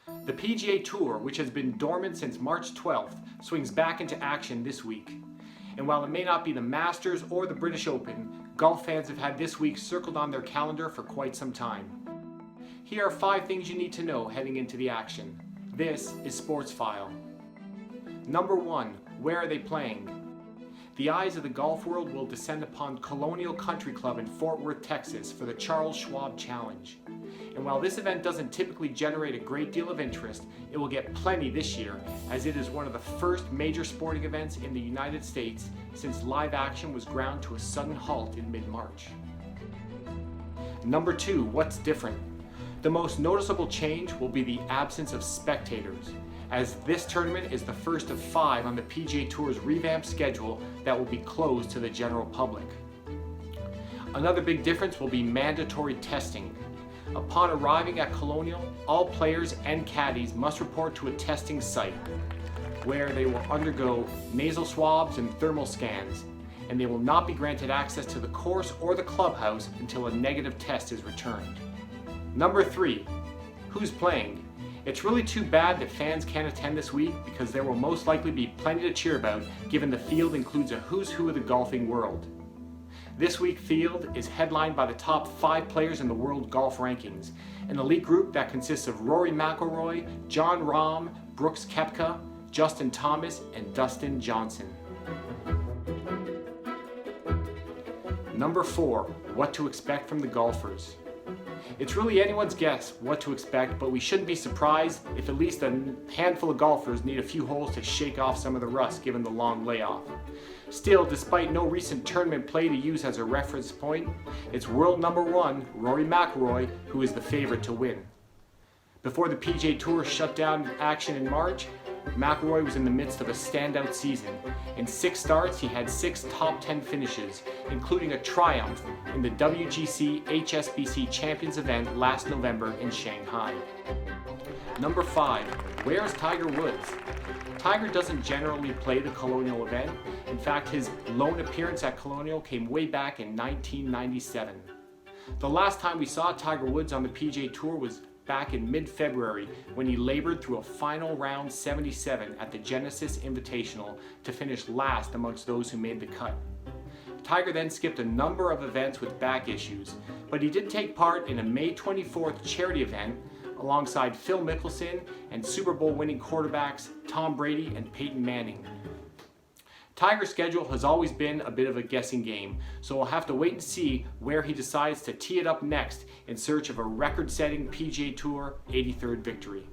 The PGA Tour, which has been dormant since March 12th, swings back into action this week. And while it may not be the Masters or the British Open, golf fans have had this week circled on their calendar for quite some time. Here are 5 things you need to know heading into the action. This is Sports File. Number 1. Where are they playing? The eyes of the golf world will descend upon Colonial Country Club in Fort Worth, Texas for the Charles Schwab Challenge. And while this event doesn't typically generate a great deal of interest, it will get plenty this year, as it is one of the first major sporting events in the United States since live action was ground to a sudden halt in mid-March. Number 2. What's different? The most noticeable change will be the absence of spectators, as this tournament is the first of 5 on the PGA Tour's revamped schedule that will be closed to the general public. Another big difference will be mandatory testing. Upon arriving at Colonial, all players and caddies must report to a testing site where they will undergo nasal swabs and thermal scans, and they will not be granted access to the course or the clubhouse until a negative test is returned. Number 3. Who's playing? It's really too bad that fans can't attend this week, because there will most likely be plenty to cheer about given the field includes a who's who of the golfing world. This week's field is headlined by the top 5 players in the world golf rankings, an elite group that consists of Rory McIlroy, Jon Rahm, Brooks Koepka, Justin Thomas, and Dustin Johnson. Number 4. What to expect from the golfers. It's really anyone's guess what to expect, but we shouldn't be surprised if at least a handful of golfers need a few holes to shake off some of the rust given the long layoff. Still, despite no recent tournament play to use as a reference point, it's world number 1, Rory McIlroy, who is the favorite to win. Before the PGA Tour shut down action in March, McIlroy was in the midst of a standout season. In 6 starts, he had 6 top 10 finishes, including a triumph in the WGC HSBC Champions event last November in Shanghai. Number 5. Where's Tiger Woods? Tiger doesn't generally play the Colonial event. In fact, his lone appearance at Colonial came way back in 1997. The last time we saw Tiger Woods on the PGA Tour was back in mid-February, when he labored through a final round 77 at the Genesis Invitational to finish last amongst those who made the cut. Tiger then skipped a number of events with back issues, but he did take part in a May 24th charity event alongside Phil Mickelson and Super Bowl winning quarterbacks Tom Brady and Peyton Manning. Tiger's schedule has always been a bit of a guessing game, so we'll have to wait and see where he decides to tee it up next in search of a record-setting PGA Tour 83rd victory.